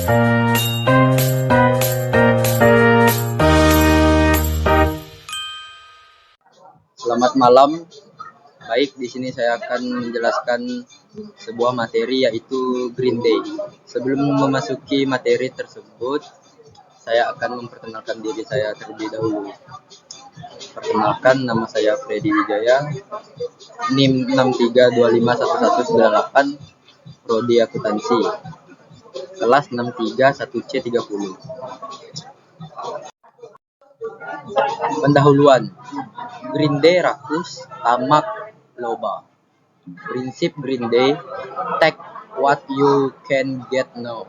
Selamat malam. Baik, di sini saya akan menjelaskan sebuah materi yaitu Green Day. Sebelum memasuki materi tersebut, saya akan memperkenalkan diri saya terlebih dahulu. Perkenalkan, nama saya Freddy Wijaya, NIM 63251198, Prodi Akuntansi, kelas 631C30. Pendahuluan. Green Day rakus, tamak loba. Prinsip Green Day, take what you can get now.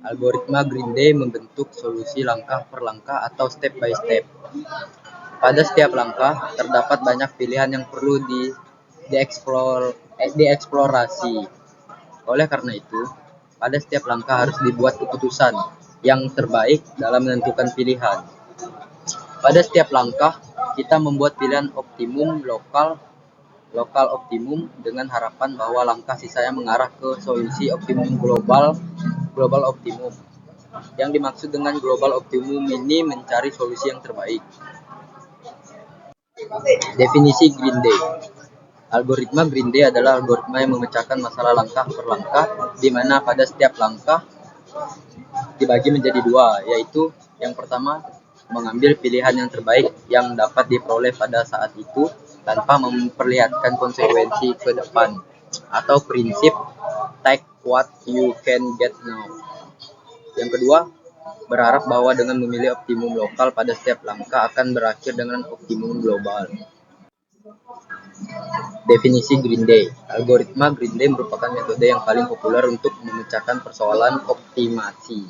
Algoritma Green Day membentuk solusi langkah per langkah atau step by step. Pada setiap langkah, terdapat banyak pilihan yang perlu dieksplorasi. Oleh karena itu, pada setiap langkah harus dibuat keputusan yang terbaik dalam menentukan pilihan. Pada setiap langkah, kita membuat pilihan optimum lokal optimum dengan harapan bahwa langkah sisanya mengarah ke solusi optimum global optimum. Yang dimaksud dengan global optimum ini mencari solusi yang terbaik. Definisi Green Day. Algoritma Green Day adalah algoritma yang memecahkan masalah langkah per langkah, di mana pada setiap langkah dibagi menjadi dua, yaitu yang pertama, mengambil pilihan yang terbaik yang dapat diperoleh pada saat itu tanpa memperlihatkan konsekuensi ke depan, atau prinsip take what you can get now. Yang kedua, berharap bahwa dengan memilih optimum lokal pada setiap langkah akan berakhir dengan optimum global. Definisi Green Day. Algoritma Green Day merupakan metode yang paling populer untuk memecahkan persoalan optimasi.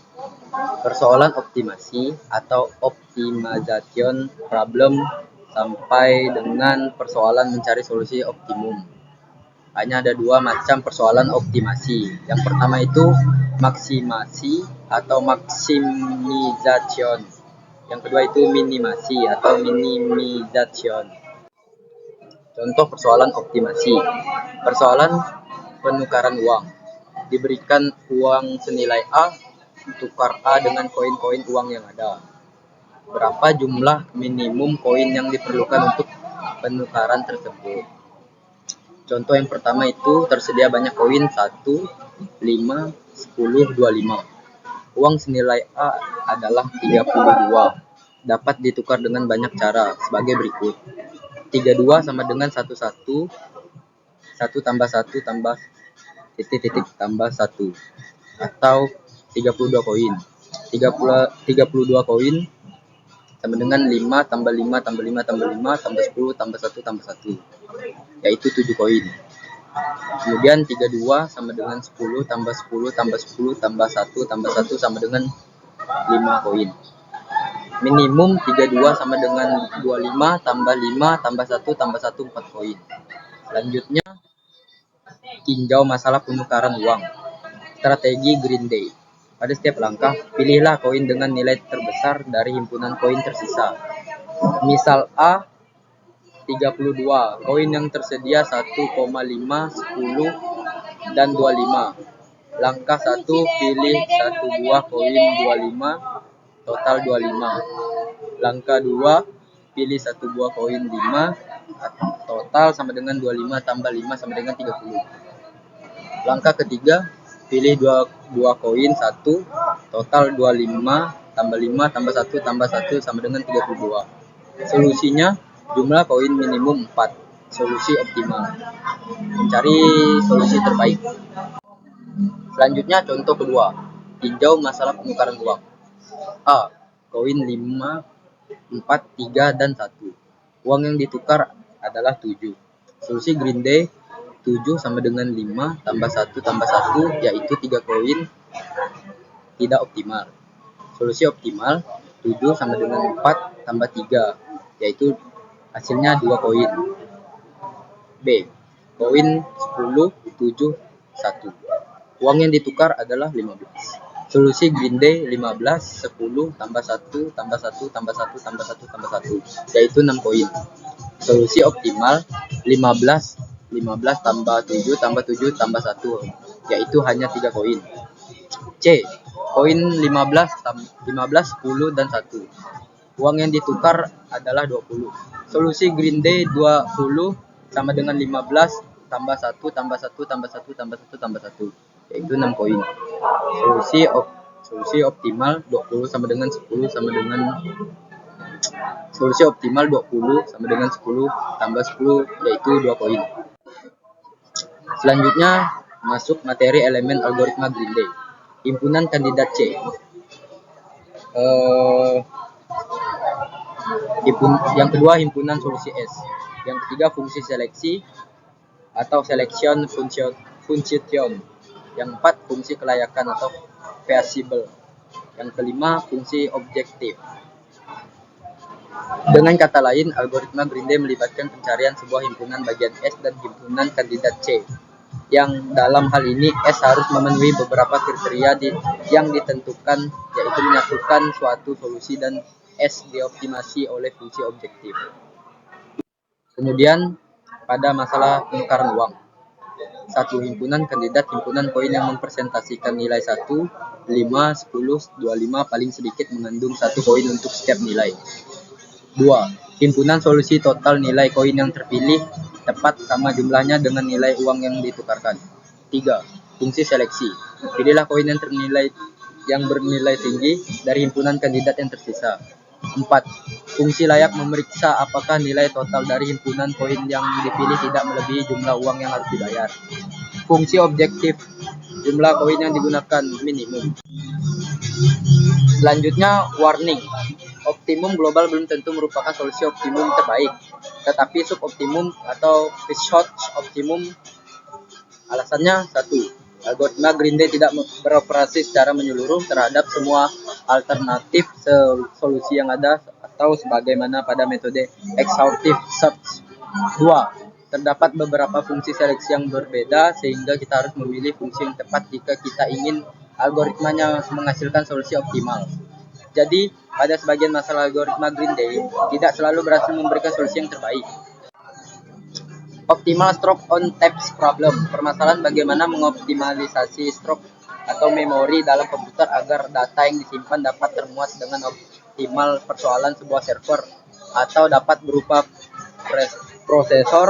Persoalan optimasi atau optimization problem sampai dengan persoalan mencari solusi optimum. Hanya ada dua macam persoalan optimasi. Yang pertama itu maksimasi atau maximization. Yang kedua itu minimasi atau minimization. Contoh persoalan optimasi. Persoalan penukaran uang. Diberikan uang senilai A, tukar A dengan koin-koin uang yang ada. Berapa jumlah minimum koin yang diperlukan untuk penukaran tersebut? Contoh yang pertama itu tersedia banyak koin 1, 5, 10, 25. Uang senilai A adalah 32. Dapat ditukar dengan banyak cara sebagai berikut. 32 sama dengan 1 tambah 1 tambah titik tambah 1, atau 32 koin. 32 koin sama dengan 5 tambah 5 tambah 5 tambah 5 tambah 10 tambah 1 tambah 1, yaitu 7 koin. Kemudian 32 sama dengan 10 tambah 10 tambah 10 tambah 1 tambah 1 sama dengan 5 koin. Minimum 32 sama dengan 25 tambah 5 tambah 1 tambah 1, 4 koin. Selanjutnya, tinjau masalah penukaran uang. Strategi Green Day. Pada setiap langkah, pilihlah koin dengan nilai terbesar dari himpunan koin tersisa. Misal A, 32. Koin yang tersedia 1,5, 10, dan 25. Langkah 1, pilih 1 buah koin 25, total 25. Langkah 2, pilih 1 buah koin 5, total sama dengan 25 tambah 5 sama dengan 30. Langkah ketiga, pilih 2 buah koin 1, total 25 tambah 5 tambah 1 tambah 1 sama dengan 32. Solusinya, jumlah koin minimum 4. Solusi optimal. Mencari solusi terbaik. Selanjutnya, contoh kedua. Tinjau masalah penukaran uang. A. Koin 5, 4, 3, dan 1. Uang yang ditukar adalah 7. Solusi Green Day, 7 sama dengan 5 tambah 1 tambah 1, yaitu 3 koin, tidak optimal. Solusi optimal, 7 sama dengan 4 tambah 3, yaitu hasilnya 2 koin. B. Koin 10, 7, 1. Uang yang ditukar adalah 15. Solusi Green Day, 15, 10, tambah 1, tambah 1, tambah 1, tambah 1, tambah 1, yaitu 6 koin. Solusi optimal, 15 tambah 7, tambah 7, tambah 1, yaitu hanya 3 koin. C. koin 15, 10, dan 1. Uang yang ditukar adalah 20. Solusi Green Day 20 sama dengan 15 tambah 1 tambah 1 tambah 1 tambah 1 tambah 1, yaitu 6 koin. Solusi optimal 20 sama dengan 10 sama dengan Solusi optimal 20 sama dengan 10 tambah 10, yaitu 2 koin. Selanjutnya masuk materi elemen algoritma Green Day. Himpunan kandidat C. Yang kedua himpunan solusi S. Yang ketiga fungsi seleksi atau selection function. Yang empat fungsi kelayakan atau feasible. Yang kelima fungsi objektif. Dengan kata lain, algoritma Green Day melibatkan pencarian sebuah himpunan bagian S dan himpunan kandidat C. Yang dalam hal ini S harus memenuhi beberapa kriteria yang ditentukan, yaitu menyatukan suatu solusi dan S dioptimasi oleh fungsi objektif. Kemudian pada masalah penukaran uang, satu himpunan kandidat himpunan koin yang mempresentasikan nilai 1, 5, 10, 25 paling sedikit mengandung 1 koin untuk setiap nilai. 2. Himpunan solusi total nilai koin yang terpilih tepat sama jumlahnya dengan nilai uang yang ditukarkan. 3. Fungsi seleksi. Pilihlah koin yang bernilai tinggi dari himpunan kandidat yang tersisa. 4. Fungsi layak memeriksa apakah nilai total dari himpunan koin yang dipilih tidak melebihi jumlah uang yang harus dibayar. Fungsi objektif. Jumlah koin yang digunakan minimum. Selanjutnya, warning. Optimum global belum tentu merupakan solusi optimum terbaik, tetapi suboptimum atau threshold optimum. Alasannya, 1. Algoritma Green Day tidak beroperasi secara menyeluruh terhadap semua alternatif solusi yang ada atau sebagaimana pada metode exhaustive search. 2. Terdapat beberapa fungsi seleksi yang berbeda sehingga kita harus memilih fungsi yang tepat jika kita ingin algoritmanya menghasilkan solusi optimal. Jadi, pada sebagian masalah algoritma Green Day tidak selalu berhasil memberikan solusi yang terbaik. Optimal stroke on taps problem. Permasalahan bagaimana mengoptimalisasi stroke atau memori dalam komputer agar data yang disimpan dapat termuat dengan optimal. Persoalan sebuah server atau dapat berupa prosesor,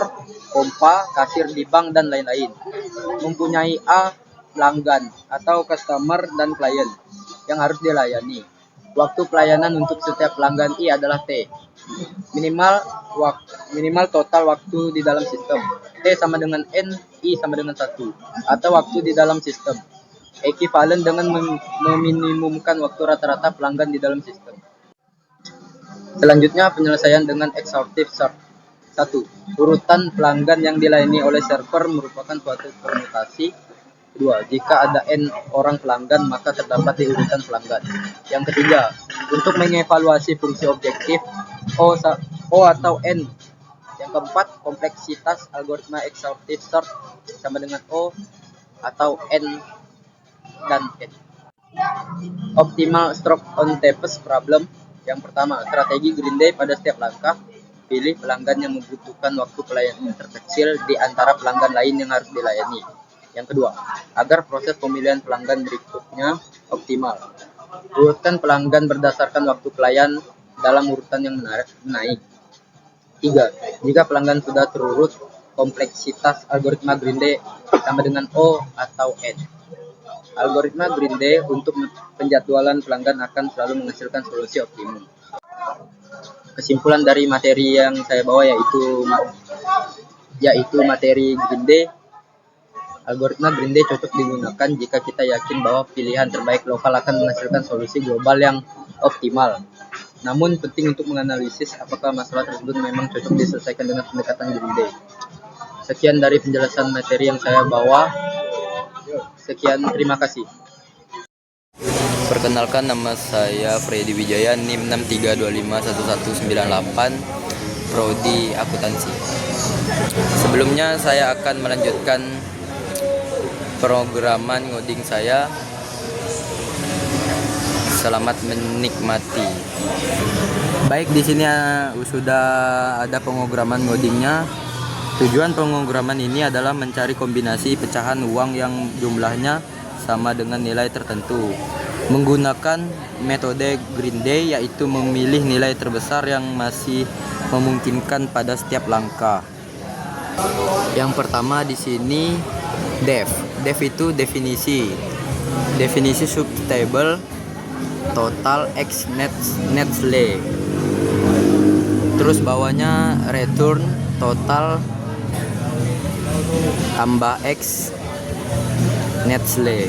pompa, kasir di bank, dan lain-lain. Mempunyai A, pelanggan atau customer dan klien yang harus dilayani. Waktu pelayanan untuk setiap pelanggan I adalah T. Minimal total waktu di dalam sistem. T sama dengan N, I sama dengan 1. Atau waktu di dalam sistem. Ekivalen dengan meminimumkan waktu rata-rata pelanggan di dalam sistem. Selanjutnya penyelesaian dengan exhaustive search. 1. Urutan pelanggan yang dilayani oleh server merupakan suatu permutasi. 2. Jika ada N orang pelanggan, maka terdapat di urutan pelanggan. Yang ketiga, untuk mengevaluasi fungsi objektif O atau N. Yang keempat, kompleksitas algoritma exhaustive search sama dengan O atau N dan N. Optimal stroke on taps problem. Yang pertama, strategi Green Day pada setiap langkah. Pilih pelanggan yang membutuhkan waktu pelayanan terkecil di antara pelanggan lain yang harus dilayani. Yang kedua, agar proses pemilihan pelanggan berikutnya optimal. Urutkan pelanggan berdasarkan waktu pelayan dalam urutan yang menaik. 3. Jika pelanggan sudah terurut, kompleksitas algoritma Green Day sama dengan O atau N. Algoritma Green Day untuk penjadwalan pelanggan akan selalu menghasilkan solusi optimum. Kesimpulan dari materi yang saya bawa yaitu materi Green Day. Algoritma Green Day cocok digunakan jika kita yakin bahwa pilihan terbaik lokal akan menghasilkan solusi global yang optimal. Namun penting untuk menganalisis apakah masalah tersebut memang cocok diselesaikan dengan pendekatan Green Day. Sekian dari penjelasan materi yang saya bawa. Sekian, terima kasih. Perkenalkan, nama saya Freddy Wijaya, NIM 63251198, Prodi Akuntansi. Sebelumnya saya akan melanjutkan programan ngoding saya. Selamat menikmati. Baik, di sini sudah ada pemrograman ngodingnya. Tujuan pemrograman ini adalah mencari kombinasi pecahan uang yang jumlahnya sama dengan nilai tertentu. menggunakan metode Green Day, yaitu memilih nilai terbesar yang masih memungkinkan pada setiap langkah. Yang pertama di sini def. Def itu definisi subtable total x netley. Terus bawahnya return total tambah x netley.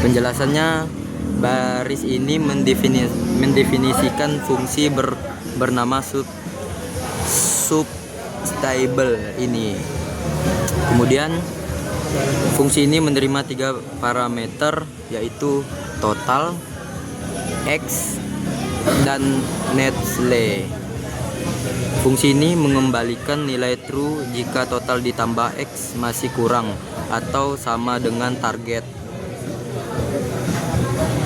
Penjelasannya, baris ini mendefinisikan fungsi bernama substable ini. Kemudian fungsi ini menerima 3 parameter, yaitu total, x, dan netley. Fungsi ini mengembalikan nilai true jika total ditambah x masih kurang atau sama dengan target,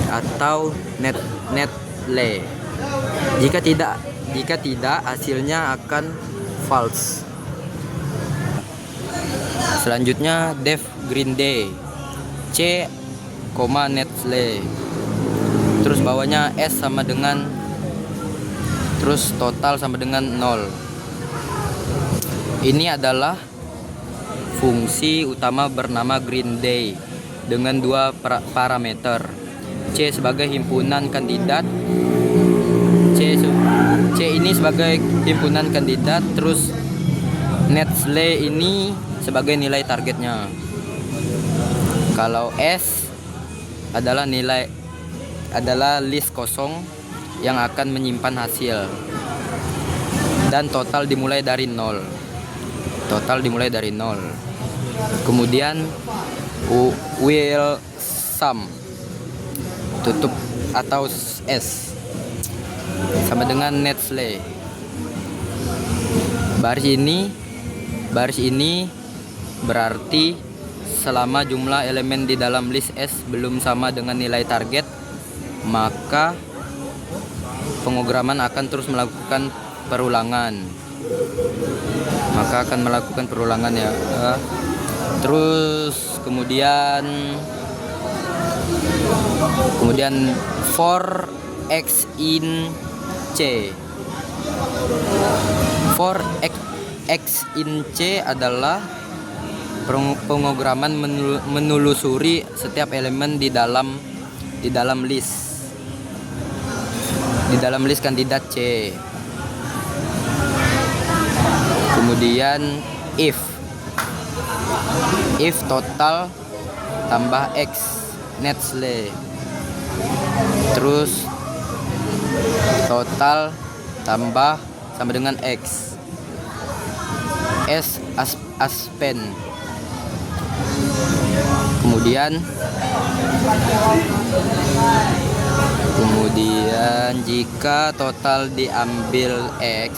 atau netley. Jika tidak, hasilnya akan false. Selanjutnya def Green Day c, netley. Terus bawahnya s sama dengan, terus total sama dengan 0. Ini adalah fungsi utama bernama Green Day dengan 2 parameter. C sebagai himpunan kandidat, C ini sebagai himpunan kandidat, terus netley ini sebagai nilai targetnya. Kalau S adalah list kosong yang akan menyimpan hasil, dan total dimulai dari 0. Kemudian will sum tutup atau S sama dengan netley. Baris ini berarti selama jumlah elemen di dalam list S belum sama dengan nilai target, maka pengograman akan terus melakukan perulangan. Ya. Terus kemudian for x in C. For x in C adalah pengograman menelusuri setiap elemen di dalam list kandidat C. Kemudian if total tambah x netley, terus total tambah sama dengan x, s aspen. Kemudian jika total diambil x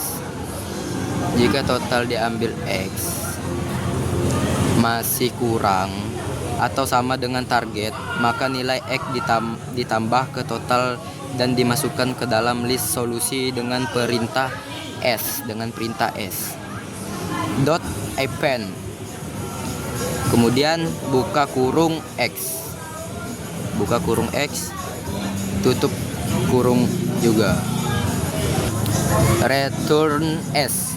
masih kurang atau sama dengan target, maka nilai x ditambah ke total dan dimasukkan ke dalam list solusi dengan perintah S. Dot append. Kemudian buka kurung x, tutup kurung juga. Return S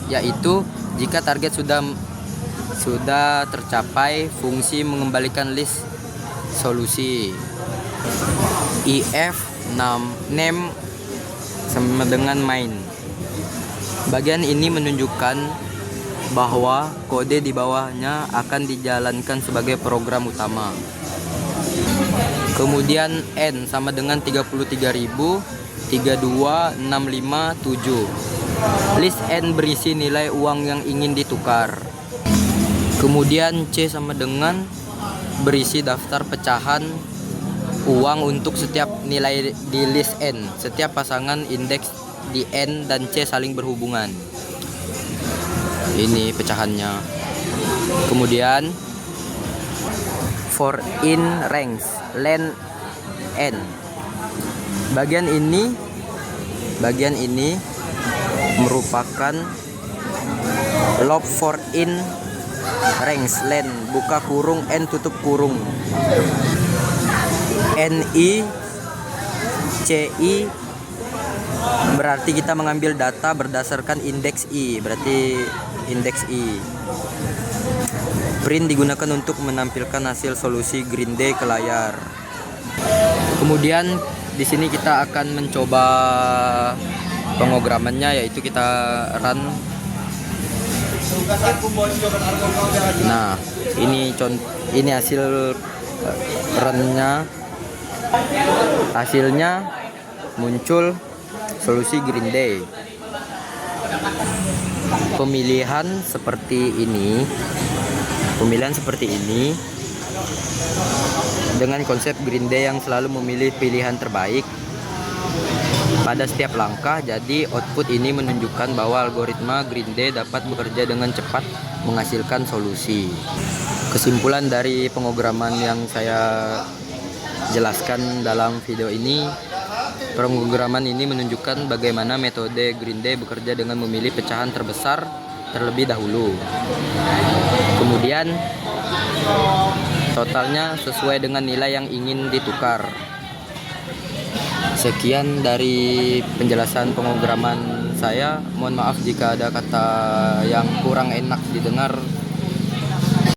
yaitu jika target sudah tercapai, fungsi mengembalikan list solusi. if name sama dengan main. Bagian ini menunjukkan bahwa kode di bawahnya akan dijalankan sebagai program utama. Kemudian N sama dengan 33.032.657. List N berisi nilai uang yang ingin ditukar. Kemudian C sama dengan berisi daftar pecahan uang untuk setiap nilai di list N. Setiap pasangan indeks di N dan C saling berhubungan. Ini pecahannya. Kemudian for in ranks len N. Bagian ini merupakan loop for in ranks len buka kurung N tutup kurung. NI, CI, berarti kita mengambil data berdasarkan indeks I, berarti indeks I. Print digunakan untuk menampilkan hasil solusi Green Day ke layar. Kemudian di sini kita akan mencoba pengogramannya, yaitu kita run. Nah, ini hasil runnya. Hasilnya muncul solusi Green Day. Pemilihan seperti ini dengan konsep Green Day yang selalu memilih pilihan terbaik pada setiap langkah. Jadi output ini menunjukkan bahwa algoritma Green Day dapat bekerja dengan cepat menghasilkan solusi. Kesimpulan dari pengograman yang saya jelaskan dalam video ini, pengograman ini menunjukkan bagaimana metode Green Day bekerja dengan memilih pecahan terbesar terlebih dahulu. Kemudian totalnya sesuai dengan nilai yang ingin ditukar. Sekian dari penjelasan pengograman saya. Mohon maaf jika ada kata yang kurang enak didengar.